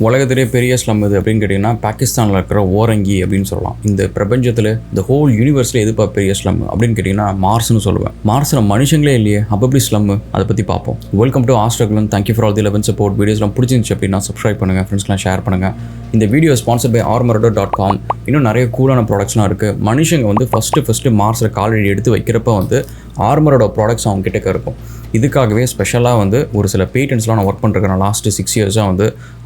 உலகத்திலே பெரிய ஸ்லம் இது அப்படின்னு கேட்டிங்கன்னா பாகிஸ்தானில் இருக்கிற ஓரங்கி அப்படின்னு சொல்லலாம். இந்த பிரபஞ்சத்தில் இந்த ஹோல் யூனிவர்ஸில் எதுப்பா பெரிய ஸ்லம் அப்படின்னு கேட்டிங்கன்னா மார்ஸ்னு சொல்லுவேன். மார்ஸில் மனுஷங்களே இல்லையே, அப்போ எப்படி ஸ்லம், அதை பற்றி பார்ப்போம். Welcome to Australian. Thank you for all the 11 support. வீடியோஸ்லாம் பிடிச்சிருந்துச்சு அப்படின்னா சப்ஸ்கிரைப் பண்ணுங்கள், ஃப்ரெண்ட்ஸ்லாம் ஷேர் பண்ணுங்கள். இந்த வீடியோ ஸ்பான்சர் பை armored.com. இன்னும் நிறைய கூலான ப்ராடக்ட்ஸ்லாம் இருக்குது. மனுஷங்க வந்து ஃபஸ்ட்டு மார்ஸில் காலடி எடுத்து வைக்கிறப்ப வந்து ஆர்மரோட ப்ராடக்ட்ஸ் அவங்க கிட்டக்க இருக்கும். இதுக்காகவே ஸ்பெஷலாக வந்து ஒரு சில பேட்டன்ஸ்லாம் நான் ஒர்க் பண்ணுறேன். லாஸ்ட் 6 இயர்ஸாக வந்து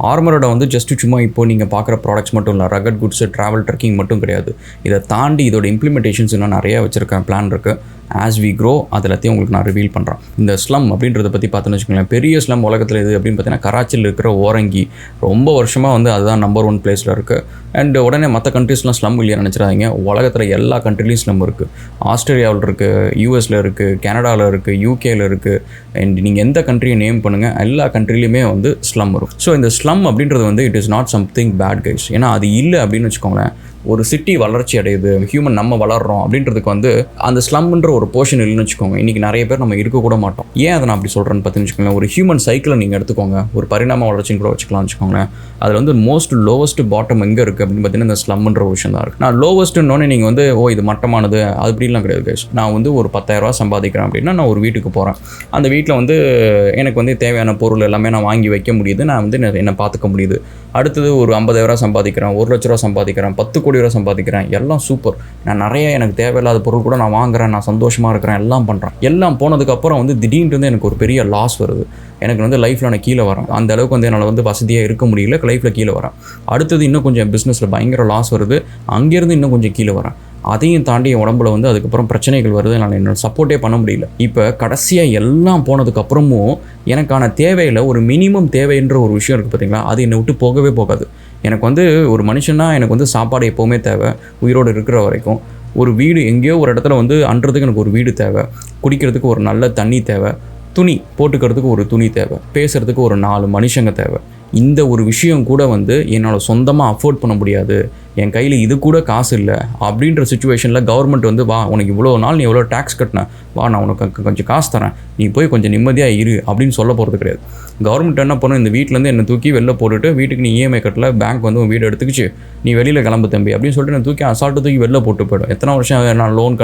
ஆர்மரோட வந்து ஜஸ்ட்டு சும்மா இப்போ நீங்கள் பார்க்குற ப்ராடக்ட்ஸ் மட்டும் இல்லை, ரகட் குட்ஸு, ட்ராவல் ட்ரக்கிங் மட்டும் கிடையாது. இதை தாண்டி இதோட இம்ப்ளிமெண்டேஷன்ஸ் இன்னும் நிறையா வச்சுருக்கேன், பிளான் இருக்குது. ஆஸ் வி க்ரோ அது எல்லாத்தையும் உங்களுக்கு நான் ரிவீல் பண்ணுறேன். இந்த ஸ்லம் அப்படின்றத பற்றி பார்த்தோன்னு வச்சுக்கோங்களேன், பெரிய ஸ்லம் உலகத்தில் இது அப்படின்னு பார்த்தீங்கன்னா கராச்சியில் இருக்கிற ஓரங்கி. ரொம்ப வருஷமாக வந்து அதுதான் நம்பர் 1 பிளேஸில் இருக்குது. அண்ட் உடனே மற்ற கண்ட்ரீஸ்லாம் ஸ்லம் இல்லையா நினச்சிடாதீங்க. உலகத்தில் எல்லா கண்ட்ரிலையும் ஸ்லம் இருக்குது. ஆஸ்திரேலியாவில் இருக்குது, யூஎஸில் இருக்குது, கனடாவில் இருக்குது, யூகேயில் இருக்குது. அண்ட் நீங்கள் எந்த கண்ட்ரியை நேம் பண்ணுங்கள், எல்லா கண்ட்ரிலையுமே வந்து ஸ்லம் இருக்கும். ஸோ இந்த ஸ்லம் அப்படின்றது வந்து it is not something bad guys. ஏன்னா அது இல்லை அப்படின்னு வச்சுக்கோங்களேன், ஒரு சிட்டி வளர்ச்சி அடையுது, ஹியூமன் நம்ம வளர்கிறோம் அப்படின்றதுக்கு வந்து அந்த ஸ்லம்ன்ற ஒரு போர்ஷன் இல்லைன்னு வச்சுக்கோங்க, இன்றைக்கி நிறைய பேர் நம்ம இருக்கக்கூட மாட்டோம். ஏன் அதை நான் அப்படி சொல்கிறேன்னு பார்த்தீங்கன்னு வச்சுக்கோங்களேன், ஒரு ஹியூமன் சைக்கிளை நீங்கள் எடுத்துக்கோங்க, ஒரு பரிணாம வளர்ச்சின்னு கூட வச்சுக்கலாம்னு வச்சுக்கோங்களேன். அதில் வந்து லோவஸ்ட் பாட்டம் எங்கே இருக்குது அப்படின்னு பார்த்தீங்கன்னா இந்த ஸ்லம்ன்ற ஒரு விஷயம் தான் இருக்குது. நான் லோவஸ்ட்டுன்னொன்னே நீங்கள் வந்து இது மட்டமானது அது அப்படிலாம் கிடையாது கைஸ். நான் வந்து ஒரு 10,000 ரூபா சம்பாதிக்கிறேன் அப்படின்னா நான் ஒரு வீட்டுக்கு போகிறேன். அந்த வீட்டில் வந்து எனக்கு வந்து தேவையான பொருள் எல்லாமே நான் வாங்கி வைக்க முடியுது, நான் வந்து என்னை பார்த்துக்க முடியுது. அடுத்தது ஒரு 50,000 ரூபா சம்பாதிக்கிறேன், 1 லட்ச ரூபா சம்பாதிக்கிறேன், 10 கோடி ரூபா சம்பாதிக்கிறேன், எல்லாம் சூப்பர். நான் நிறைய எனக்கு தேவையில்லாத பொருள் கூட நான் வாங்குறேன், நான் சந்தோஷமாக இருக்கிறேன், எல்லாம் பண்ணுறேன். எல்லாம் போனதுக்கப்புறம் வந்து திடீர்னு வந்து எனக்கு ஒரு பெரிய லாஸ் வருது. எனக்கு வந்து லைஃப்பில் நான் கீழே வரேன். அந்த அளவுக்கு வந்து என்னால் வந்து வசதியாக இருக்க முடியல, லைஃப்பில் கீழே வரேன். அடுத்தது இன்னும் கொஞ்சம் பிஸ்னஸில் பயங்கர லாஸ் வருது, அங்கேருந்து இன்னும் கொஞ்சம் கீழே வரேன். அதையும் தாண்டி என் உடம்புல வந்து அதுக்கப்புறம் பிரச்சனைகள் வருது, நான் என்னோட சப்போர்ட்டே பண்ண முடியல. இப்போ கடைசியாக எல்லாம் போனதுக்கப்புறமும் எனக்கான தேவையில் ஒரு மினிமம் தேவைன்ற ஒரு விஷயம் இருக்குது பார்த்தீங்களா, அது என்னை விட்டு போகவே போகாது. எனக்கு வந்து ஒரு மனுஷனா எனக்கு வந்து சாப்பாடு எப்போவுமே தேவை, உயிரோடு இருக்கிற வரைக்கும். ஒரு வீடு எங்கேயோ ஒரு இடத்துல வந்து அன்றதுக்கு எனக்கு ஒரு வீடு தேவை, குடிக்கிறதுக்கு ஒரு நல்ல தண்ணி தேவை, துணி போட்டுக்கிறதுக்கு ஒரு துணி தேவை, பேசுகிறதுக்கு ஒரு 4 மனுஷங்க தேவை. இந்த ஒரு விஷயம் கூட வந்து என்னால் சொந்தமாக அஃபோர்ட் பண்ண முடியாது, என் கையில் இது கூட காசு இல்லை அப்படின்ற சுச்சுவேஷனில் கவர்மெண்ட் வந்து வா உனக்கு இவ்வளோ நாள் நீ எவ்வளோ டேக்ஸ் கட்டின, வா நான் உனக்கு கொஞ்சம் காசு தரேன், நீ போய் கொஞ்சம் நிம்மதியாக இரு அப்படின்னு சொல்ல போகிறது கிடையாது. கவர்மெண்ட் என்ன பண்ணும், இந்த வீட்டிலேருந்து என்னை தூக்கி வெளில போட்டுட்டு வீட்டுக்கு நீ இஎம்ஐ கட்டல, பேங்க் வந்து உன் வீடு எடுத்துக்கிச்சு, நீ வெளியில் கிளம்பு தம்பி அப்படின்னு சொல்லிட்டு நான் தூக்கி அசால்ட்டு தூக்கி வெளில போட்டு போய்டும். எத்தனை வருஷம் நான் லோன்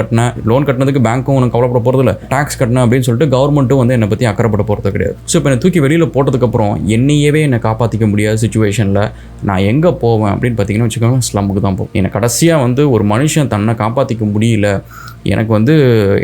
கட்டினதுக்கு பேங்க்கும் உனக்கு கவலைப்பட போகிறதில்ல, டேக்ஸ் கட்டினேன் அப்படின்னு சொல்லிட்டு கவர்மெண்ட்டும் வந்து என்னை பற்றி அக்கறைப்பட போகிறது கிடையாது. ஸோ இப்போ என்னை தூக்கி வெளியில் போட்டதுக்கப்புறம் என்னையவே என்னை காப்பாற்றிக்க முடியாத சுச்சுவேஷனில் நான் எங்கே போவேன் அப்படின்னு பார்த்தீங்கன்னா வச்சுக்கோங்க, ஸ்லம்முக்கு தான் போகும். எனக்கு கடைசியாக வந்து ஒரு மனுஷன் தன்னை காப்பாற்றிக்க முடியல, எனக்கு வந்து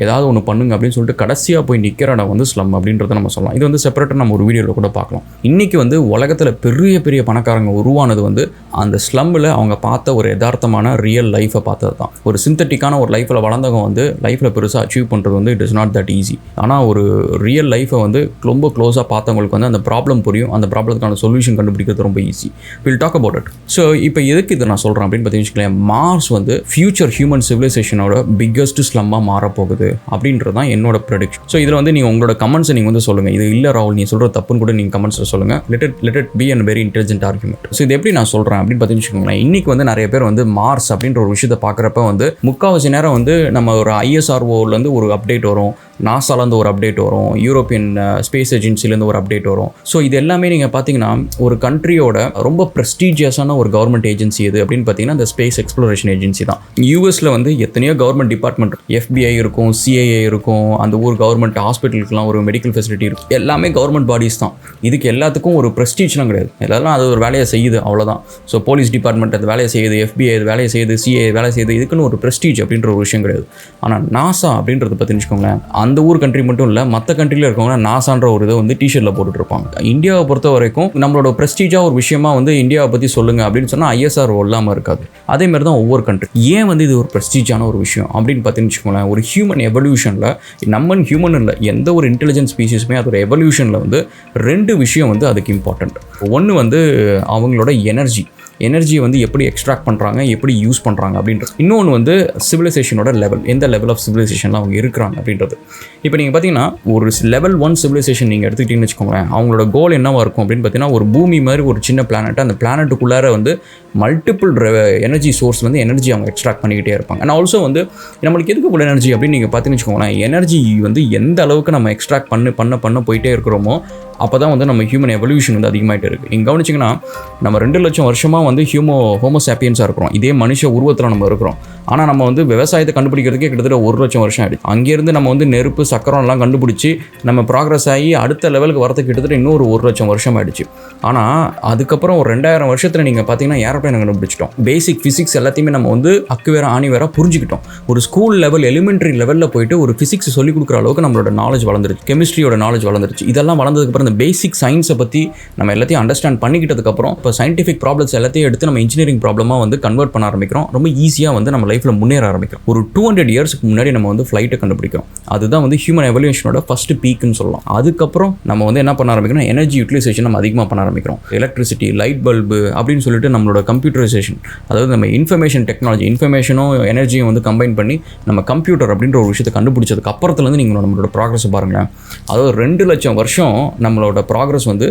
ஏதாவது ஒன்று பண்ணுங்க அப்படின்னு சொல்லிட்டு கடைசியாக போய் நிற்கிற இடம் வந்து ஸ்லம் அப்படின்றத நம்ம சொல்லலாம். இது வந்து செப்பரேட்டாக நம்ம ஒரு வீடியோவில் கூட பார்க்கலாம். இன்றைக்கி வந்து உலகத்தில் பெரிய பெரிய பணக்காரங்க உருவானது வந்து அந்த ஸ்லம்மில் அவங்க பார்த்த ஒரு யதார்த்தமான ரியல் லைஃப்பை பார்த்தது தான். ஒரு சிந்தட்டிக்கான ஒரு லைஃப்பில் வளர்ந்தவங்க வந்து லைஃப்பில் பெருசாக அச்சீவ் பண்ணுறது வந்து it is not that easy. ஆனால் ஒரு ரியல் லைஃப்பை வந்து ரொம்ப க்ளோஸாக பார்த்தவங்களுக்கு வந்து அந்த ப்ராப்ளம் புரியும், அந்த ப்ராப்ளத்துக்கான சொல்யூஷன் கண்டுபிடிக்கிறது ரொம்ப easy. Will talk about it. So இப்போ எதுக்கு இதை நான் சொல்கிறேன் அப்படின்னு பார்த்தீங்கன்னா, மார்ஸ் வந்து ஃபியூச்சர் ஹியூமன் சிவிலைசேஷனோட பிக்கஸ்ட் ஸ்லம்மாக மாறப்போகுது அப்படின்றது தான் என்னோட ப்ரெடிக்ஷன். ஸோ இதில் வந்து நீங்கள் உங்களோட கமெண்ட்ஸை நீங்கள் வந்து சொல்லுங்கள். இது இல்லை ராகுல் நீ சொல்கிற தப்புன்னு கூட நீங்கள் கமெண்ட்ஸில் சொல்லுங்கள். Let it be and very intelligent argument. So இது எப்படி நான் சொல்கிறேன் அப்படின்னு பார்த்தீங்கன்னா, இன்றைக்கி வந்து நிறைய பேர் வந்து மார்ஸ் அப்படின்ற ஒரு விஷயத்தை பார்க்குறப்ப வந்து முக்கால்வாசி நேரம் வந்து நம்ம ஒரு ISROலேருந்து ஒரு அப்டேட் வரும், நாசாலேருந்து ஒரு அப்டேட் வரும், யூரோப்பியன் ஸ்பேஸ் ஏஜென்சிலேருந்து ஒரு அப்டேட் வரும். ஸோ இது எல்லாமே நீங்கள் பார்த்தீங்கன்னா ஒரு கண்ட்ரியோட ரொம்ப ப்ரெஸ்டீஜியஸான ஒரு கவர்மெண்ட் ஏஜென்சி எது அப்படின்னு பார்த்தீங்கன்னா இந்த ஸ்பேஸ் எக்ஸ்ப்ளோரேஷன் ஏஜென்சி தான். யூஎஸில் வந்து எத்தனையோ கவர்மெண்ட் டிபார்ட்மெண்ட், FBI இருக்கும், CIA இருக்கும், அந்த ஊர் கவர்மெண்ட் ஹாஸ்பிட்டலுக்குலாம் ஒரு மெடிக்கல் ஃபெசிலிட்டி இருக்கும், எல்லாமே கவர்மெண்ட் பாடிஸ் தான். இதுக்கு எல்லாத்துக்கும் ஒரு ப்ரெஸ்டீஜ்லாம் கிடையாது, எல்லாரும் அது ஒரு வேலையை செய்யுது அவ்வளோதான். ஸோ போலீஸ் டிபார்ட்மெண்ட் அது வேலையை செய்யுது, FBI அது வேலையை செய்யுது, CIA வேலை செய்யுது, இதுக்குன்னு ஒரு ப்ரெஸ்டீஜ் அப்படின்ற ஒரு விஷயம் கிடையாது. ஆனால் நாசா அப்படின்றத பற்றி வச்சுக்கோங்களேன், அந்த ஊர் கண்ட்ரி மட்டும் இல்லை மற்ற கண்ட்ரியில் இருக்கவங்க நாசான்ற ஒரு இதை வந்து டிஷர்ட்டில் போட்டுட்டு இருப்பாங்க. இந்தியாவை பொறுத்த வரைக்கும் நம்மளோட ப்ரெஸ்டீஜாக ஒரு விஷயமா வந்து இந்தியாவை பற்றி சொல்லுங்க அப்படின்னு சொன்னால் ISRO இல்லாமல் இருக்காது. அதே மாதிரி தான் ஒவ்வொரு கண்ட்ரி. ஏன் வந்து இது ஒரு ப்ரெஸ்டீஜான ஒரு விஷயம் அப்படின்னு பார்த்தீங்கன்னு வச்சுக்கோங்களேன், ஒரு ஹியூமன் எவல்யூஷனில் நம்ம ஹியூமன் இல்லை எந்த ஒரு இன்டெலிஜென்ஸ் ஸ்பீசிஸுமே அதோட எவல்யூஷனில் வந்து 2 விஷயம் வந்து அதுக்கு இம்பார்ட்டண்ட். ஒன்று வந்து அவங்களோட எனர்ஜியை வந்து எப்படி எக்ஸ்ட்ராக்ட் பண்ணுறாங்க, எப்படி யூஸ் பண்ணுறாங்க அப்படின்றது. இன்னொன்று வந்து சிவிலைசேஷனோட லெவல், எந்த லெவல் ஆஃப் சிவிலைசேஷனில் அவங்க இருக்கிறாங்க அப்படின்றது. இப்போ நீங்கள் பார்த்தீங்கன்னா ஒரு லெவல் 1 சிவிலைசேஷன் நீங்கள் எடுத்துக்கிட்டீங்கன்னு வச்சுக்கோங்களேன், அவங்களோட கோல் என்னவாக இருக்கும் அப்படின்னு பார்த்தீங்கன்னா, ஒரு பூமி மாதிரி ஒரு சின்ன பிளானட், அந்த பிளானட்டுக்குள்ளார வந்து மல்டிபிள் எனர்ஜி சோர்ஸ்லேருந்து எனர்ஜி அவங்க எக்ஸ்ட்ராக்ட் பண்ணிக்கிட்டே இருப்பாங்க. அண்ட் ஆல்சோ வந்து நம்மளுக்கு எதுக்கு போல எனர்ஜி அப்படின்னு நீங்கள் பார்த்தீங்கன்னு வச்சுக்கோங்களேன், எனர்ஜி வந்து எந்த அளவுக்கு நம்ம எக்ஸ்ட்ராக்ட் பண்ண போயிட்டே இருக்கிறோமோ அப்போ தான் வந்து நம்ம ஹியூமன் எவல்யூஷன் வந்து அதிகமாகிட்டே இருக்குது. நீங்கள் கவனிச்சிங்கன்னா நம்ம 2 லட்சம் வருஷமாக வந்து ஹோமோசாப்பியன்ஸாக இருக்கிறோம், இதே மனுஷ உருவத்தில் நம்ம இருக்கிறோம். ஆனால் நம்ம வந்து விவசாயத்தை கண்டுபிடிக்கிறதுக்கே கிட்டத்தட்ட 1 லட்சம் வருஷம் ஆகிடுச்சு. அங்கேருந்து நம்ம வந்து நெருப்பு சக்கரம்லாம் கண்டுபிடிச்சி நம்ம ப்ராக்ரஸ் ஆகி அடுத்த லெவலுக்கு வரதுக்கு கிட்டத்தட்ட இன்னொரு 1 லட்சம் வருஷம் ஆகிடுச்சு. ஆனால் அதுக்கப்புறம் ஒரு 2000 வருஷத்தில் நீங்கள் பார்த்தீங்கன்னா ஏரோப்ளேன் கண்டுபிடிச்சிட்டோம். பேசிக் ஃபிசிக்ஸ் எல்லாத்தையுமே நம்ம வந்து அக்கு வேற ஆணி வேற புரிஞ்சுக்கிட்டோம். ஒரு ஸ்கூல் லெவல் எலிமெண்ட்ரி லெவலில் போயிட்டு ஒரு ஃபிசிக்ஸ் சொல்லிக் கொடுக்குற அளவுக்கு நம்மளோட நாலேஜ் வளர்ந்துருச்சு, கெமிஸ்ட்ரியோட நாலேஜ் வளர்ந்துருச்சு. இதெல்லாம் வளர்ந்ததுக்கப்புறம் இந்த பேசிக் சயின்ஸை பற்றி நம்ம எல்லாத்தையும் அண்டர்ஸ்டாண்ட் பண்ணிக்கிட்டதுக்கப்புறம் இப்போ சயின்டிஃபிக் ப்ராப்ளம்ஸ் எல்லாத்தையும் எடுத்து நம்ம இன்ஜினியரிங் ப்ராப்ளமாக வந்து கன்வெர்ட் பண்ண ஆரம்பிக்கிறோம். ரொம்ப ஈஸியாக வந்து நம்ம லைஃப்பில் முன்னேற ஆரம்பிக்கிறோம். ஒரு 200 இயர்ஸ்க்கு முன்னாடி நம்ம வந்து ஃப்ளைட்டை கண்டுபிடிக்கிறோம். அதுதான் வந்து ஹியூமன் எவல்யூஷனோட ஃபர்ஸ்ட் பீக்குன்னு சொல்லலாம். அதுக்கப்புறம் நம்ம வந்து என்ன பண்ண ஆரம்பிக்கிறோம், எனர்ஜி யூட்டிலைசேஷன் நம்ம அதிகமாக பண்ண ஆரம்பிக்கிறோம். எலக்ட்ரிசிட்டி, லைட் பல்பு அப்படின்னு சொல்லிட்டு நம்மளோட கம்ப்யூட்டரைசேஷன், அதாவது நம்ம இன்ஃபர்மேஷன் டெக்னாலஜி, இன்ஃபர்மேஷனும் எனர்ஜியும் வந்து கம்பைன் பண்ணி நம்ம கம்ப்யூட்டர் அப்படின்ற ஒரு விஷயத்தை கண்டுபிடிச்சதுக்கு அப்புறத்துலேருந்து நீங்கள் நம்மளோட ப்ராக்ரஸ் பாருங்களேன். அதாவது 2 லட்சம் வருஷம் நம்மளோட ப்ராக்ரஸ் வந்து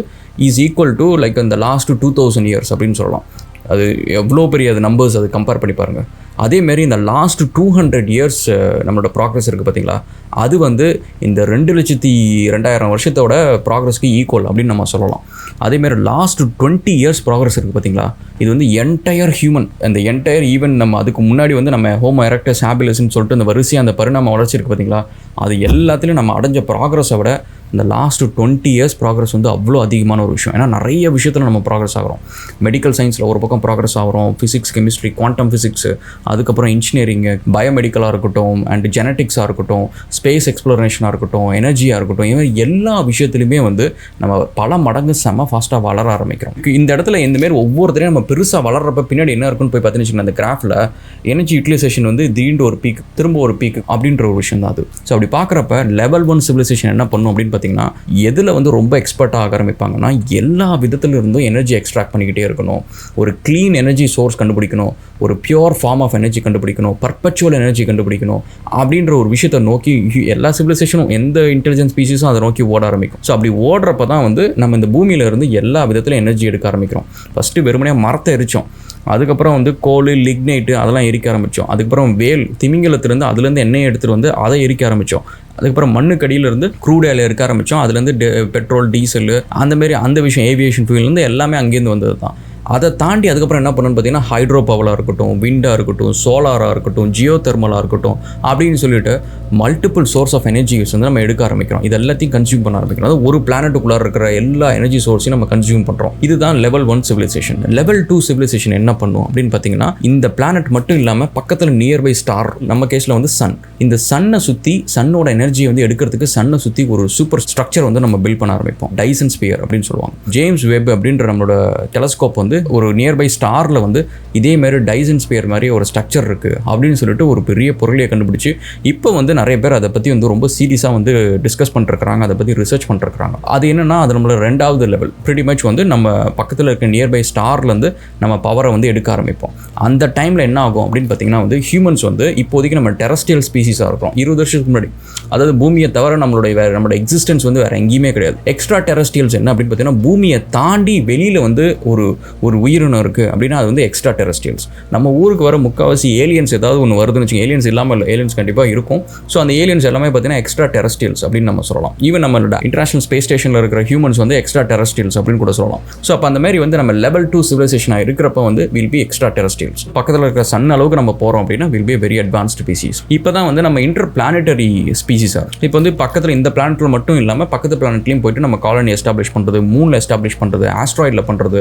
இஸ் ஈக்குவல் டு லைக் இந்த லாஸ்ட் 2000 இயர்ஸ் அப்படின்னு சொல்லலாம். அது எவ்வளோ பெரிய அது நம்பர்ஸ், அது கம்பேர் பண்ணி பாருங்கள். அதேமாரி இந்த லாஸ்ட் 200 இயர்ஸ் நம்மளோட ப்ராக்ரஸ் இருக்குது பார்த்தீங்களா, அது வந்து இந்த 2,02,000 வருஷத்தோட ப்ராக்ரஸ்க்கு ஈக்குவல் அப்படின்னு நம்ம சொல்லலாம். அதேமாரி லாஸ்ட் 20 இயர்ஸ் ப்ராக்ரஸ் இருக்குது பார்த்தீங்களா, இது வந்து என்டையர் ஹியூமன், அந்த என்டையர் ஈவன் நம்ம அதுக்கு முன்னாடி வந்து நம்ம ஹோமோ எரெக்டஸ் ஹேபிலஸ்ன்னு சொல்லிட்டு அந்த வரிசையாக அந்த பரிணாம வளர்ச்சி இருக்குது பார்த்தீங்களா, அது எல்லாத்துலேயும் நம்ம அடைஞ்ச ப்ராக்ரஸை விட இந்த லாஸ்ட் 20 இயர்ஸ் ப்ராக்ரஸ் வந்து அவ்வளோ அதிகமான ஒரு விஷயம். ஏன்னா நிறைய விஷயத்தில் நம்ம ப்ராக்ரஸ் ஆகிறோம். மெடிக்கல் சயின்ஸில் ஒரு பக்கம் ப்ராக்ரஸ் ஆகிறோம், ஃபிசிக்ஸ், கெமிஸ்ட்ரி, குவாண்டம் ஃபிசிக்ஸ், அதுக்கப்புறம் இன்ஜினியரிங்கு, பயோமெடிக்கலாக இருக்கட்டும், அண்ட் ஜெனட்டிக்ஸாக இருக்கட்டும், ஸ்பேஸ் எக்ஸ்ப்ளோரேஷனாக இருக்கட்டும், எனர்ஜியாக இருக்கட்டும், இது மாதிரி எல்லா விஷயத்துலையுமே வந்து நம்ம பல மடங்கு செம்ம ஃபாஸ்ட்டாக வளர ஆரம்பிக்கிறோம். இந்த இடத்துல இந்தமாரி ஒவ்வொருத்தரையும் நம்ம பெருசாக வளர்றப்ப பின்னாடி என்ன இருக்குன்னு போய் பார்த்தீங்கன்னா அந்த கிராஃபில் எனர்ஜி யூட்டிலைசேஷன் வந்து திடீர்னு ஒரு பீக், திரும்ப ஒரு பீக் அப்படின்ற ஒரு விஷயம் தான் அது. ஸோ அப்படி பார்க்குறப்ப லெவல் 1 சிவிலைசேஷன் என்ன பண்ணும் அப்படின்னு பார்த்தீங்கன்னா, எதில் வந்து ரொம்ப எக்ஸ்பர்ட்டாக ஆக ஆரம்பிப்பாங்கன்னா, எல்லா விதத்தில் இருந்தும் எனர்ஜி எக்ஸ்ட்ராக்ட் பண்ணிக்கிட்டே இருக்கணும், ஒரு க்ளீன் எனர்ஜி சோர்ஸ் கண்டுபிடிக்கணும், ஒரு பியூர் ஃபார்ம் ஆஃப் எனர்ஜி கண்டுபிடிக்கணும், பர்பச்சுவல் எனர்ஜி கண்டுபிடிக்கணும் அப்படின்ற ஒரு விஷயத்தை நோக்கி எல்லா சிவிலைசேஷனும், எந்த இன்டெலிஜென்ஸ் ஸ்பீசிஸும் அதை நோக்கி ஓட ஆரம்பிக்கும். ஸோ அப்படி ஓடுறப்ப தான் வந்து நம்ம இந்த பூமியில இருந்து எல்லா விதத்திலும் எனர்ஜி எடுக்க ஆரம்பிக்கிறோம். ஃபஸ்ட்டு வெறுமனையாக மரத்தை எரிச்சோம், அதுக்கப்புறம் வந்து கோல், லிக்னைட்டு அதெல்லாம் எரிக்க ஆரம்பித்தோம். அதுக்கப்புறம் வேல், திமிங்கலத்திலேருந்து அதுலேருந்து எண்ணெயை எடுத்துகிட்டு வந்து அதை எரிக்க ஆரம்பித்தோம். அதுக்கப்புறம் மண்ணுக்கடியிலேருந்து க்ரூட் ஆயில் இருக்க ஆரம்பித்தோம். அதுலேருந்து பெட்ரோல், டீசல், அந்தமாரி அந்த விஷயம், ஏவியேஷன் ஃபியூல்லேருந்து எல்லாமே அங்கேருந்து வந்தது தான். அதை தாண்டி அதுக்கப்புறம் என்ன பண்ணணும்னு பார்த்தீங்கன்னா, ஹைட்ரோ பவராக இருக்கட்டும், விண்டாக இருக்கட்டும், சோலாராக இருக்கட்டும், ஜியோ தெர்மலாக இருக்கட்டும் அப்படின்னு சொல்லிட்டு மல்டிபிள் சோர்ஸ் ஆஃப் எனர்ஜிஸ் வந்து நம்ம எடுக்க ஆரம்பிக்கிறோம். இது எல்லாத்தையும் கன்சியூம் பண்ண ஆரம்பிக்கிறோம். அதாவது ஒரு பிளானட்டுக்குள்ளே இருக்கிற எல்லா எனர்ஜி சோர்ஸையும் நம்ம கன்சியூம் பண்ணுறோம். இதுதான் லெவல் 1 சிவிலைசேஷன். லெவல் 2 சிவிலைசேஷன் என்ன பண்ணும் அப்படின்னு பார்த்தீங்கன்னா, இந்த பிளானட் மட்டும் இல்லாமல் பக்கத்தில் நியர்பை ஸ்டார், நம்ம கேஸில் வந்து சன், இந்த சன்னை சுற்றி சன்னோட எனர்ஜியை வந்து எடுக்கிறதுக்கு சன்னை சுற்றி ஒரு சூப்பர் ஸ்ட்ரக்சர் வந்து நம்ம பில்ட் பண்ண ஆரம்பிப்போம். டைசன் ஸ்பியர் அப்படின்னு சொல்லுவாங்க. ஜேம்ஸ் வெப் அப்படின்ற நம்மளோட டெலஸ்கோப் வந்து ஒரு நியர்பை ஸ்டாரில் வந்து இதே மாதிரி டைசன் ஸ்பியர் மாதிரி ஒரு ஸ்ட்ரக்சர் இருக்குது அப்படின்னு சொல்லிட்டு ஒரு பெரிய பொருளையை கண்டுபிடிச்சி இப்போ வந்து நிறைய பேர் அதை பற்றி வந்து ரொம்ப சீரியஸாக வந்து டிஸ்கஸ் பண்ணிருக்கிறாங்க, அதை பற்றி ரிசர்ச் பண்ணிருக்கிறாங்க. அது என்னன்னா, அது நம்மளோட 2வது லெவல். ப்ரிட்டி மச் வந்து நம்ம பக்கத்தில் இருக்க நியர்பை ஸ்டார்லேருந்து நம்ம பவரை வந்து எடுக்க ஆரம்பிப்போம். அந்த டைமில் என்ன ஆகும் அப்படின்னு பார்த்தீங்கன்னா, வந்து ஹியூமன்ஸ் வந்து இப்போதைக்கு நம்ம டெரஸ்ட்ரியல் ஸ்பீசிஸாக இருக்கிறோம். 20 வருஷத்துக்கு முன்னாடி, அதாவது பூமியை தவிர நம்மளோட எக்ஸிஸ்டன்ஸ் வந்து வேறு எங்கேயுமே கிடையாது. எக்ஸ்ட்ரா டெரஸ்ட்ரியல்ஸ் என்ன அப்படின்னு பார்த்தீங்கன்னா, பூமியை தாண்டி வெளியில் வந்து ஒரு உயிரினம் இருக்குது அப்படின்னா அது வந்து எக்ஸ்ட்ரா டெரஸ்ட்ரியல்ஸ். நம்ம ஊருக்கு வர முக்கால்வாசி ஏலியன்ஸ் ஏதாவது ஒன்று வருதுன்னு வச்சுக்கோங்க. ஏலியன்ஸ் இல்லாமல் இல்லை, ஏலியன்ஸ் கண்டிப்பாக இருக்கும். ஸோ அந்த ஏலியன்ஸ் எல்லாமே பார்த்தீங்கன்னா எக்ஸ்ட்ரா டெரஸ்ட்ரியல்ஸ் அப்படின்னு நம்ம சொல்லலாம். ஈவன் நம்மளோட இன்டர்நேஷனல் ஸ்பேஸ் ஸ்டேஷனில் இருக்கிற ஹியூமன்ஸ் வந்து எக்ஸ்ட்ரா டெரஸ்ட்ரியல்ஸ் அப்படின்னு கூட சொல்லலாம். ஸோ அப்போ அந்த மாதிரி வந்து நம்ம லெவல் 2 சிவிலைசேஷனாக இருக்கிறப்ப வந்து வில் பி எக்ஸ்ட்ரா டெரஸ்ட்ரியல்ஸ். பக்கத்தில் இருக்கிற சன் அளவுக்கு நம்ம போகிறோம் அப்படின்னா will be very advanced species. இப்போ தான் வந்து நம்ம இன்டர் பிளானட்டரி ஸ்பீசிஸாக இப்போ வந்து பக்கத்தில் இந்த பிளானட்டில் மட்டும் இல்லாமல் பக்கத்து பிளானட்லையும் போயிட்டு நம்ம காலனி எஸ்டாப்ளிஷ் பண்ணுறது, மூணில் எஸ்டாப்ளிஷ் பண்ணுறது, ஆஸ்ட்ராய்டில் பண்ணுறது,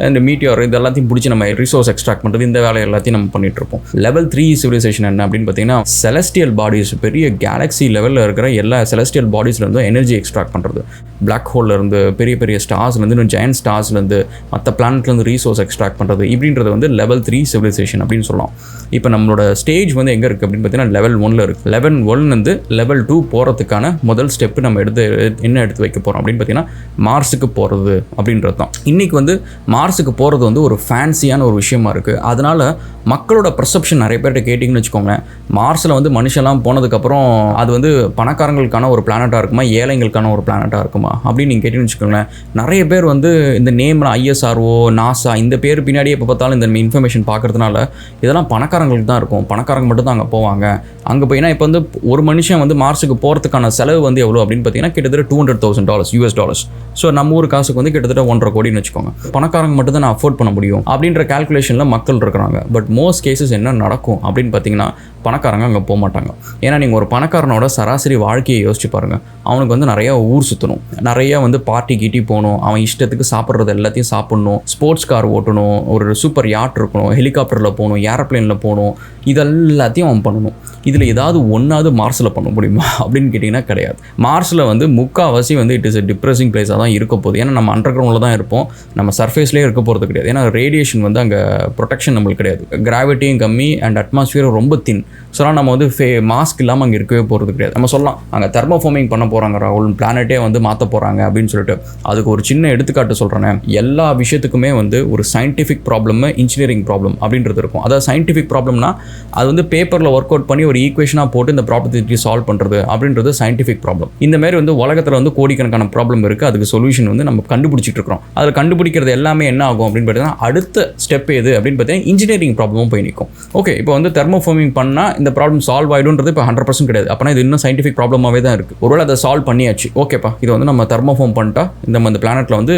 இந்த மீட்டியோர் இது எல்லாத்தையும் பிடிச்சி நம்ம ரிசோர்ஸ் எக்ஸ்ட்ராக்ட் பண்ணுறது, இந்த வேலை எல்லாத்தையும் நம்ம பண்ணிட்டு இருப்போம். லெவல் 3 சிவிலைசேஷன் என்ன அப்படின்னு பார்த்தீங்கன்னா, செலஸ்டியல் பாடிஸ், பெரிய கேலக்ஸி லெவலில் இருக்கிற எல்லா செலஸ்டியல் பாடிஸ்லேருந்து எனர்ஜி எக்ஸ்ட்ராக்ட் பண்ணுறது. பிளாக் ஹோல்லேருந்து, பெரிய பெரிய ஸ்டார்ஸ்லேருந்து, ஜெயன்ட் ஸ்டார்ஸ்லேருந்து, மற்ற பிளானட்லேருந்து ரிசோர்ஸ் எக்ஸ்ட்ராக்ட் பண்ணுறது, இப்படின்றது வந்து லெவல் 3 சிவிலைசேஷன் அப்படின்னு சொல்லலாம். இப்போ நம்மளோட ஸ்டேஜ் வந்து எங்கே இருக்குது அப்படின்னு பார்த்தீங்கன்னா லெவல் 1 இருக்குது. லெவல் 1 லெவல் 2 போகிறதுக்கான முதல் ஸ்டெப்பு நம்ம எடுத்து வைக்க போகிறோம் அப்படின்னு பார்த்தீங்கன்னா மார்ஸுக்கு போகிறது அப்படின்றது தான். இன்றைக்கி வந்து மார்ஸுக்கு போகிறது வந்து ஒரு ஃபேன்சியான ஒரு விஷயமா இருக்குது. அதனால் மக்களோட பர்செப்ஷன் நிறைய பேர்கிட்ட கேட்டிங்கன்னு வச்சுக்கோங்களேன், மார்ஸில் வந்து மனுஷெல்லாம் போனதுக்கப்புறம் அது வந்து பணக்காரங்களுக்கான ஒரு பிளானட்டாக இருக்குமா, ஏழைங்களுக்கான ஒரு பிளானட்டாக இருக்குமா அப்படின்னு நீங்கள் கேட்டிங்கன்னு வச்சுக்கோங்களேன், நிறைய பேர் வந்து இந்த நேமில் ISRO, NASA இந்த பேர் பின்னாடியே எப்போ பார்த்தாலும் இந்த இன்ஃபர்மேஷன் பார்க்குறதுனால இதெல்லாம் பணக்காரங்களுக்கு தான் இருக்கும், பணக்காரங்க மட்டும் தான் அங்கே போவாங்க. அங்கே போயினா இப்போ வந்து ஒரு மனுஷன் வந்து மார்ஸுக்கு போகிறதுக்கான செலவு வந்து எவ்வளோ அப்படின்னு பார்த்தீங்கன்னா கிட்டத்தட்ட $200,000 US. ஸோ நம்ம ஊர் காசுக்கு வந்து கிட்டத்தட்ட 1.5 கோடின்னு வச்சுக்கோங்க. பணக்காரங்க மட்டும் தான் நான் அஃபோர்ட் பண்ண முடியும் அப்படின்ற கால்குலேஷனில் மக்கள் இருக்கிறாங்க. பட் மோஸ்ட் கேசஸ் என்ன நடக்கும் அப்படின்னு பார்த்தீங்கன்னா பணக்காரங்க அங்கே போக மாட்டாங்க. ஏன்னா நீங்கள் ஒரு பணக்காரனோட சராசரி வாழ்க்கையை யோசிச்சு பாருங்கள். அவனுக்கு வந்து நிறையா ஊர் சுற்றணும், நிறையா வந்து பார்ட்டி கீட்டி போகணும், அவன் இஷ்டத்துக்கு சாப்பிட்றது எல்லாத்தையும் சாப்பிட்ணும், ஸ்போர்ட்ஸ் கார் ஓட்டணும், ஒரு சூப்பர் யாட் இருக்கணும், ஹெலிகாப்டரில் போகணும், ஏரோப்ளேனில் போகணும், இதெல்லாத்தையும் அவன் பண்ணணும். இதில் ஏதாவது ஒன்றாவது மார்ஸில் பண்ண முடியுமா அப்படின்னு கேட்டிங்கன்னா கிடையாது. மார்ஸில் வந்து முக்கால்வாசி வந்து இட் இஸ் எ டிப்ரெசிங் பிளேஸாக தான் இருக்க போகுது. ஏன்னா நம்ம அண்டர் கிரவுண்டில் தான் இருப்போம், நம்ம சர்ஃபேஸ்லேயே இருக்க போகிறது கிடையாது. ஏன்னா ரேடியேஷன் வந்து அங்கே ப்ரொடெக்ஷன் நம்மளுக்கு கிடையாது, கிராவிட்டியும் கம்மி அண்ட் அட்மாஸ்பியரும் ரொம்ப தின். ஸோ நம்ம வந்து மாஸ்க் இல்லாமல் அங்கே இருக்கவே போகிறது கிடையாது. நம்ம சொல்லலாம் அங்கே தெர்மோஃபார்மிங் பண்ண போகிறாங்க ராகுல், பிளானட்டே வந்து மாற்ற போகிறாங்க அப்படின்னு சொல்லிட்டு. அதுக்கு ஒரு சின்ன எடுத்துக்காட்டு சொல்கிறேனே, எல்லா விஷயத்துக்குமே வந்து ஒரு சயின்டிஃபிக் ப்ராப்ளம், இன்ஜினியரிங் ப்ராப்ளம் அப்படின்றது இருக்கும். அதாவது சயின்டிஃபிக் ப்ராப்ளம்னா அது வந்து பேப்பரில் ஒர்க் அவுட் பண்ணி ஒரு ஈக்குவேஷனாக போட்டு இந்த ப்ராப்ளத்தை சால்வ் பண்ணுறது அப்படின்றது சயின்டிஃபிக் ப்ராப்ளம். இந்த மாதிரி வந்து உலகத்தில் வந்து கோடிக்கணக்கான ப்ராப்ளம் இருக்குது, அதுக்கு சொல்யூஷன் வந்து நம்ம கண்டுபிடிச்சிட்டு இருக்கிறோம். அதில் கண்டுபிடிக்கிறது எல்லாமே என்ன ஆகும் அப்படின்னு பார்த்தீங்கன்னா அடுத்த ஸ்டெப் எது அப்படின்னு பார்த்தீங்கன்னா இன்ஜினியரிங் ப்ராப்ளமும் போய் நிற்கும். ஓகே, இப்போ வந்து தெர்மோஃபார்மிங் பண்ணால் இந்த ப்ராப்ளம் சால்வ் ஆகிடும்ன்றது இப்போ 100% கிடையாது. அப்போனா இது இன்னும் சயின்டிஃபிக் ப்ராப்ளமாகவே தான் இருக்குது. ஒருவேளை அதை சால்வ் பண்ணியாச்சு, ஓகேப்பா இது வந்து நம்ம தெர்மோஃபார்ம் பண்ணிட்டா இந்த பிளானட்டில் வந்து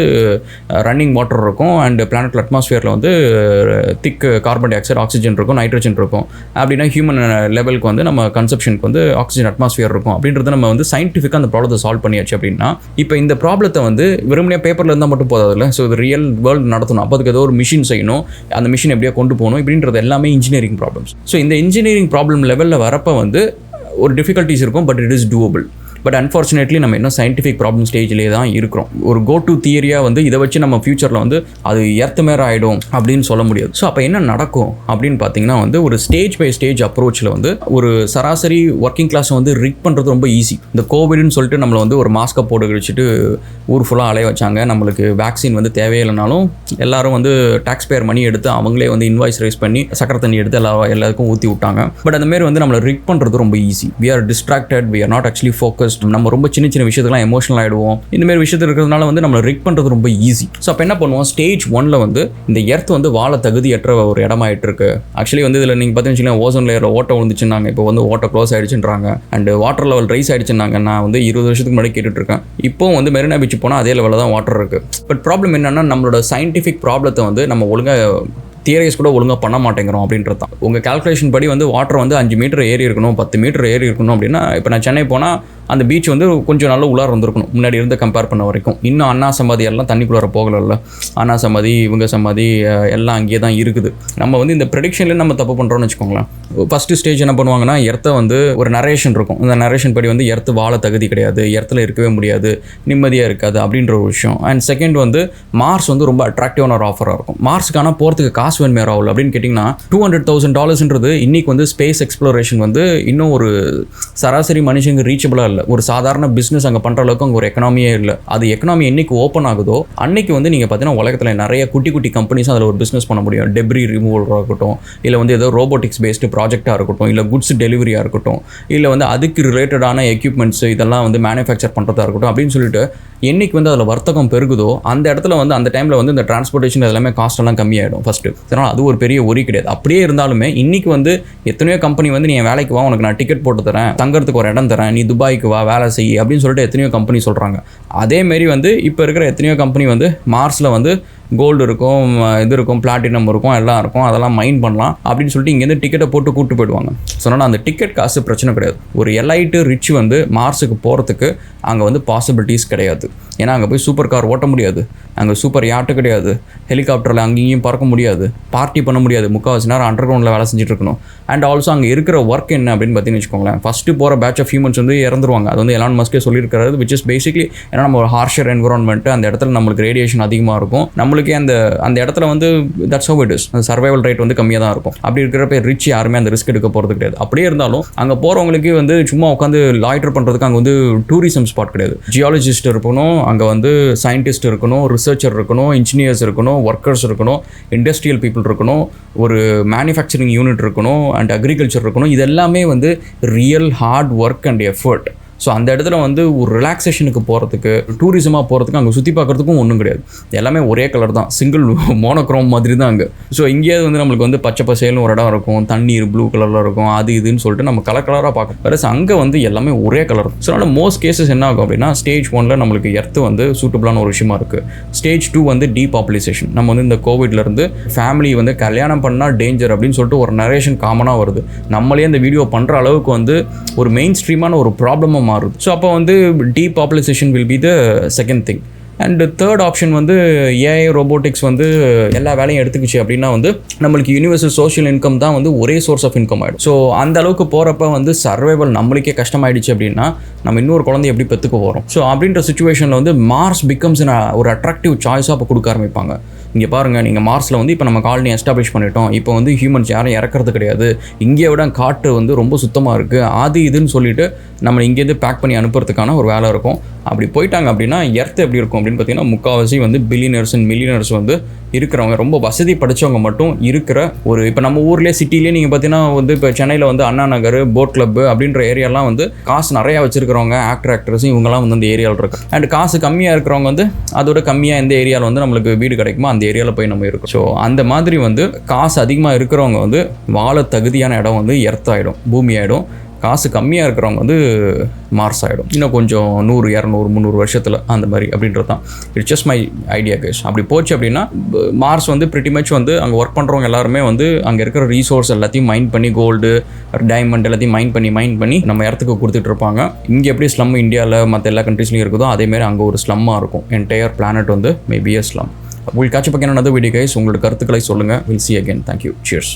ரன்னிங் வாட்டர் இருக்கும் அண்ட் பிளானட்டில் அட்மாஸ்பியரில் வந்து திக் கார்பன் டை ஆக்சைடு, ஆக்சிஜன் இருக்கும், நைட்ரஜன் இருக்கும். அப்படின்னா ஹியூமன் லெவலுக்கு வந்து நம்ம கன்சப்ஷனுக்கு வந்து ஆக்சிஜன் அட்மாஸ்பியர் இருக்கும். அப்படின்றத நம்ம வந்து சயின்டிஃபிக்காக அந்த ப்ராப்ளத்தை சால்வ் பண்ணியாச்சு அப்படின்னா இப்போ இந்த ப்ராப்ளத்தை வந்து வெறுமனே பேப்பரில் இருந்தால் மட்டும் போதாதுல்ல. ஸோ இது ரியல் வேர்ல்டு நடத்தணும், அப்போ அதுக்கு ஏதோ ஒரு மிஷின் செய்யணும், அந்த மிஷின் எப்படியா கொண்டு போகணும், இப்படின்றது எல்லாமே இன்ஜினியரிங் ப்ராப்ளம்ஸ். ஸோ இந்த இன்ஜினியரிங் ப்ராப்ளம் லெவலில் வரப்போ வந்து ஒரு டிஃபிகல்ட்டிஸ் இருக்கும், but it is doable. But unfortunately நம்ம இன்னும் சயின்டிஃபிக் ப்ராப்ளம் ஸ்டேஜ்லேயே தான் இருக்கிறோம். ஒரு கோ டு தியரியாக வந்து இதை வச்சு நம்ம ஃபியூச்சரில் வந்து அது எர்த் மேலே ஆகிடும் அப்படின்னு சொல்ல முடியாது. ஸோ அப்போ என்ன நடக்கும் அப்படின்னு பார்த்தீங்கன்னா வந்து ஒரு ஸ்டேஜ் பை ஸ்டேஜ் அப்ரோச்சில் வந்து ஒரு சராசரி ஒர்க்கிங் கிளாஸை வந்து ரிக் பண்ணுறது ரொம்ப ஈஸி. இந்த கோவிட்னு சொல்லிட்டு நம்மளை வந்து ஒரு மாஸ்கை போட்டு கழிச்சிட்டு ஊர் ஃபுல்லாக அலைய வச்சாங்க. நம்மளுக்கு வேக்சின் வந்து தேவையில்லைனாலும் எல்லாரும் வந்து டாக்ஸ் பேயர் மணி எடுத்து அவங்களே வந்து இன்வாய்ஸ் ரைஸ் பண்ணி சக்கரை தண்ணி எடுத்து எல்லாருக்கும் ஊற்றி விட்டாங்க. பட் அந்த மாதிரி வந்து நம்மளை ரிக் பண்ணுறது ரொம்ப easy. We are distracted, we are not actually focused. நம்ம ரொம்ப சின்ன சின்ன விஷயத்துலாம் எமோஷனல் ஆகிடுவோம். இந்த மாதிரி விஷயத்தில் இருக்கிறதுனால வந்து நம்மளை ரிக் பண்ணுறது ரொம்ப ஈஸி. ஸோ அப்போ என்ன பண்ணுவோம், ஸ்டேஜ் 1ல் வந்து இந்த எர்த் வந்து வாழ தகுதியற்ற ஒரு இடமாயிட்டு இருக்கு. ஆக்சுவலி வந்து இதில் நீங்கள் பார்த்தீங்கன்னா ஓசோன் லேயரில் ஓட்டை விழுந்துச்சுன்னாங்க, இப்போ வந்து ஓட்டை க்ளோஸ் ஆகிடுச்சுன்றாங்க. அண்ட் வாட்டர் லெவல் ரைஸ் ஆகிடுச்சுன்னாங்க. நான் வந்து 20 வருஷத்துக்கு முன்னாடி கேட்டுட்ருக்கேன். இப்போ வந்து மெரினா பீச் போனால் அதே லெவலில் தான் வாட்டர் இருக்குது. பட் ப்ராப்ளம் என்னென்னா நம்மளோட சயின்டிஃபிக் ப்ராப்ளத்தை வந்து நம்ம ஒழுங்காக தியரிஸ் கூட ஒழுங்காக பண்ண மாட்டேங்கிறோம் அப்படின்றது தான். உங்கள் கால்குலேஷன் படி வந்து வாட்டர் வந்து 5 மீட்டர் ஏறி இருக்கணும், 10 மீட்டர் ஏறி இருக்கணும் அப்படின்னா இப்போ நான் சென்னை போனால் அந்த பீச் வந்து கொஞ்சம் நல்ல உள்ளார வந்துருக்கணும் முன்னாடி இருந்து கம்பேர் பண்ண வரைக்கும். இன்னும் அண்ணா சமாதி எல்லாம் தண்ணிக்குள்ளார போகலைல்ல. அண்ணா சமாதி, இவங்க சமாதி எல்லாம் அங்கேயே தான் இருக்குது. நம்ம வந்து இந்த ப்ரெடிக்ஷன்லேயே நம்ம தப்பு பண்ணுறோம்னு வச்சுக்கோங்களேன். ஃபஸ்ட்டு ஸ்டேஜ் என்ன பண்ணுவாங்கன்னா எர்த்தை வந்து ஒரு நரேஷன் இருக்கும். இந்த நரேஷன் படி வந்து எர்த்து வாழ தகுதி கிடையாது, எர்த்தில் இருக்கவே முடியாது, நிம்மதியாக இருக்காது அப்படின்ற ஒரு விஷயம். அண்ட் செகண்ட் வந்து மார்ஸ் வந்து ரொம்ப அட்ராக்டிவான ஒரு ஆஃபராக இருக்கும். மார்ஸுக்கான போகிறதுக்கு காசு வேணுமே ராகுல் அப்படின்னு கேட்டிங்கன்னா $200,000 இன்னைக்கு வந்து ஸ்பேஸ் எக்ஸ்ப்ளோரேஷன் வந்து இன்னும் ஒரு சராசரி மனுஷங்க ரீச்சபிளாக இல்லை. ஒரு சாதாரண பிஸ்னஸ் அங்கே பண்ணுற அளவுக்கு அங்கே ஒரு எக்கனாமியே இல்லை. அது எக்கனாமி என்னைக்கு ஓப்பன் ஆகுதோ அன்னைக்கு வந்து நீங்கள் பார்த்தீங்கன்னா உலகத்தில் நிறைய குட்டி குட்டி கம்பெனிஸ் அதில் ஒரு பிஸ்னஸ் பண்ண முடியும். டெப்ரி ரிமூவலாக இருக்கட்டும், இல்லை வந்து ஏதோ ரோபோட்டிக்ஸ் பேஸ்டு ப்ராஜெக்டாக இருக்கட்டும், இல்லை குட்ஸ் டெலிவரியாக இருக்கட்டும், இல்லை வந்து அதுக்கு ரிலேட்டடான எக்யூப்மெண்ட்ஸ் இதெல்லாம் வந்து மேனுஃபேக்சர் பண்ணுறதா இருக்கட்டும் அப்படின்னு சொல்லிட்டு என்னைக்கு வந்து அதில் வர்த்தகம் பெருகுதோ அந்த இடத்துல வந்து அந்த டைமில் வந்து இந்த டிரான்ஸ்போர்ட்டேஷன் எல்லாமே காஸ்ட் எல்லாம் கம்மியாகிடும் ஃபஸ்ட்டு. அதனால் அது ஒரு பெரிய ஒரி கிடையாது. அப்படியே இருந்தாலுமே இன்றைக்கி வந்து எத்தனையோ கம்பெனி வந்து நீ வேலைக்கு வா, உனக்கு நான் டிக்கெட் போட்டு தரேன், தங்கறதுக்கு ஒரு இடம் தரேன், நீ துபாய்க்கு வா வேலை செய்ய அப்படின்னு சொல்லிட்டு எத்தனையோ கம்பெனி சொல்கிறாங்க. அதேமாரி வந்து இப்போ இருக்கிற எத்தனையோ கம்பெனி வந்து மார்ஸில் வந்து கோல்டு இருக்கும், இது இருக்கும், பிளாட்டினம் இருக்கும், எல்லாம் இருக்கும், அதெல்லாம் மைன் பண்ணலாம் அப்படின்னு சொல்லிட்டு இங்கேருந்து டிக்கெட்டை போட்டு கூப்பிட்டு போயிடுவாங்க. சொன்னால் அந்த டிக்கெட் காசு பிரச்சனை கிடையாது. ஒரு எலைட்டு ரிச் வந்து மார்ஸுக்கு போகிறதுக்கு அங்கே வந்து பாசிபிலிட்டிஸ் கிடையாது. ஏன்னா அங்கே போய் சூப்பர் கார் ஓட்ட முடியாது, அங்கே சூப்பர் யாட்டு கிடையாது, ஹெலிகாப்டரில் அங்கேயும் பறக்க முடியாது, பார்ட்டி பண்ண முடியாது, முக்கால்வாசி நேரம் அண்டர் கிரவுண்டில் வேலை செஞ்சுட்டு இருக்கணும். அண்ட் ஆல்சோ அங்கே இருக்கிற ஒர்க் என்ன அப்படின்னு பார்த்தீங்கன்னு வச்சுக்கோங்களேன், ஃபஸ்ட்டு போகிற பேட்ச் ஆஃப் ஹியூமன்ஸ் வந்து இறந்துருவாங்க. அது வந்து எலான் மஸ்கே சொல்லியிருக்கிறது, விச் இஸ் பேசிக்லி ஏன்னா நம்ம ஒரு ஹார்ஷர் என்விரான்மெண்ட்டு, அந்த இடத்துல நம்மளுக்கு ரேடியேஷன் அதிகமாக இருக்கும், நம்மளுக்கு நம்மளுக்கு அந்த இடத்துல வந்து தட்ஸ் ஹவ் இட் இஸ். அந்த சர்வைவல் ரேட் வந்து கம்மியாக தான் இருக்கும். அப்படி இருக்கிறப்ப ரிச் யாருமே அந்த ரிஸ்க் எடுக்க போகிறது கிடையாது. அப்படியே இருந்தாலும் அங்கே போகிறவங்களுக்கு வந்து சும்மா உட்காந்து லாய்டர் பண்ணுறதுக்கு அங்கே வந்து டூரிசம் ஸ்பாட் கிடையாது. ஜியாலஜிஸ்ட் இருக்கணும், அங்கே வந்து சயின்டிஸ்ட் இருக்கணும், ரிசர்ச்சர் இருக்கணும், இன்ஜினியர்ஸ் இருக்கணும், ஒர்க்கர்ஸ் இருக்கணும், இண்டஸ்ட்ரியல் பீப்புள் இருக்கணும், ஒரு மேனுஃபேக்சரிங் யூனிட் இருக்கணும், அண்ட் அக்ரிகல்ச்சர் இருக்கணும். இது எல்லாமே வந்து real hard work and effort. So அந்த இடத்துல வந்து ஒரு ரிலாக்ஸேஷனுக்கு போகிறதுக்கு, டூரிசமாக போகிறதுக்கு, அங்கே சுற்றி பார்க்குறதுக்கும் ஒன்றும் கிடையாது. எல்லாமே ஒரே கலர் தான், சிங்கிள் மோனோக்ரோம் மாதிரி தான் அங்கே. ஸோ இங்கேயாவது வந்து நம்மளுக்கு வந்து பச்சை பசேல்னு ஒரு இடம் இருக்கும், தண்ணீர் ப்ளூ கலரில் இருக்கும், அது இதுன்னு சொல்லிட்டு நம்ம கலராக பார்க்கணும். வேறு அங்கே வந்து எல்லாமே ஒரே கலர். ஸோ அதனால் மோஸ்ட் கேசஸ் என்ன ஆகும் அப்படின்னா, ஸ்டேஜ் 1 நம்மளுக்கு எர்த்து வந்து சூட்டபிளான ஒரு விஷயமா இருக்குது. ஸ்டேஜ் 2 வந்து டீபாப்புலேஷன். நம்ம வந்து இந்த கோவிட்லேருந்து ஃபேமிலி வந்து கல்யாணம் பண்ணால் டேஞ்சர் அப்படின்னு சொல்லிட்டு ஒரு நரேஷன் காமனாக வருது. நம்மளே இந்த வீடியோ பண்ணுற அளவுக்கு வந்து ஒரு மெயின் ஸ்ட்ரீமான ஒரு ப்ராப்ளமாக மாறுது. ஸோ அப்போ வந்து depopulation will be the second thing. And third option வந்து ஏஐ ரோபோட்டிக்ஸ் வந்து எல்லா வேலையும் எடுத்துக்கிச்சு அப்படின்னா வந்து நம்மளுக்கு யூனிவர்சல் சோஷியல் இன்கம் தான் வந்து ஒரே சோர்ஸ் ஆஃப் இன்கம் ஆகிடும். ஸோ அந்த அளவுக்கு போகிறப்ப வந்து சர்வைவல் நம்மளுக்கே கஷ்டமாயிடுச்சு அப்படின்னா நம்ம இன்னொரு குழந்தை எப்படி பெற்றுக்க போகிறோம்? ஸோ அப்படின்ற சுச்சுவேஷனில் வந்து மார்ஸ் பிகம்ஸ் ஒரு அட்ராக்டிவ் சாய்ஸாக அப்போ கொடுக்க ஆரம்பிப்பாங்க. இங்கே பாருங்கள், நீங்கள் மார்ஸில் வந்து இப்போ நம்ம காலனி எஸ்டாப்ளிஷ் பண்ணிட்டோம், இப்போ வந்து ஹியூமன்ஸ் யாரும் இறக்கிறது கிடையாது, இங்கே விட காற்று வந்து ரொம்ப சுத்தமாக இருக்குது, அது இதுன்னு சொல்லிட்டு நம்ம இங்கேருந்து பேக் பண்ணி அனுப்புறதுக்கான ஒரு வேலை இருக்கும். அப்படி போயிட்டாங்க அப்படின்னா எர்த் எப்படி இருக்கும் அப்படின்னு பார்த்தீங்கன்னா, முக்கால்வாசி வந்து பில்லியனர்ஸ் அண்ட் மில்லியனர்ஸ் வந்து இருக்கிறவங்க, ரொம்ப வசதி படித்தவங்க மட்டும் இருக்கிற ஒரு, இப்போ நம்ம ஊர்லேயே சிட்டிலேயே நீங்கள் பார்த்தீங்கன்னா வந்து இப்போ சென்னையில் வந்து அண்ணா நகர், போட் கிளப் அப்படின்ற ஏரியாலாம் வந்து காசு நிறையா வச்சுருக்கிறவங்க, ஆக்டர்ஸ் இவங்கெல்லாம் வந்து அந்த ஏரியாவில் இருக்கு. அண்ட் காசு கம்மியாக இருக்கிறவங்க வந்து அதோட கம்மியாக எந்த ஏரியாவில் வந்து நம்மளுக்கு வீடு கிடைக்குமோ அந்த ஏரியாவில் போய் நம்ம இருக்கோம். ஸோ அந்த மாதிரி வந்து காசு அதிகமாக இருக்கிறவங்க வந்து வாழ தகுதியான இடம் வந்து எர்த் ஆகிடும், பூமி ஆகிடும். காசு கம்மியாக இருக்கிறவங்க வந்து மார்ஸ் ஆகிடும். இன்னும் கொஞ்சம் 100, 200, 300 வருஷத்தில் அந்த மாதிரி அப்படின்றது தான். It's just my idea guys. அப்படி போச்சு அப்படின்னா மார்ஸ் வந்து பிரிட்டி மச் வந்து அங்கே ஒர்க் பண்ணுறவங்க எல்லாருமே வந்து அங்கே இருக்கிற ரீசோர்ஸ் எல்லாத்தையும் மைண்ட் பண்ணி, கோல்டு, டைமண்ட் எல்லாத்தையும் மைண்ட் பண்ணி நம்ம இடத்துக்கு கொடுத்துட்டு இருப்பாங்க. இங்கே எப்படி ஸ்லம் இந்தியாவில் மற்ற எல்லா கண்ட்ரீஸ்லையும் இருக்குதோ அதேமாதிரி அங்கே ஒரு ஸ்லம்மாக இருக்கும். என்டையர் பிளானட் வந்து maybe a slum. We'll catch up again on another video guys. உங்களோட கருத்துக்களை சொல்லுங்கள். We'll see you again. Thank you. Cheers.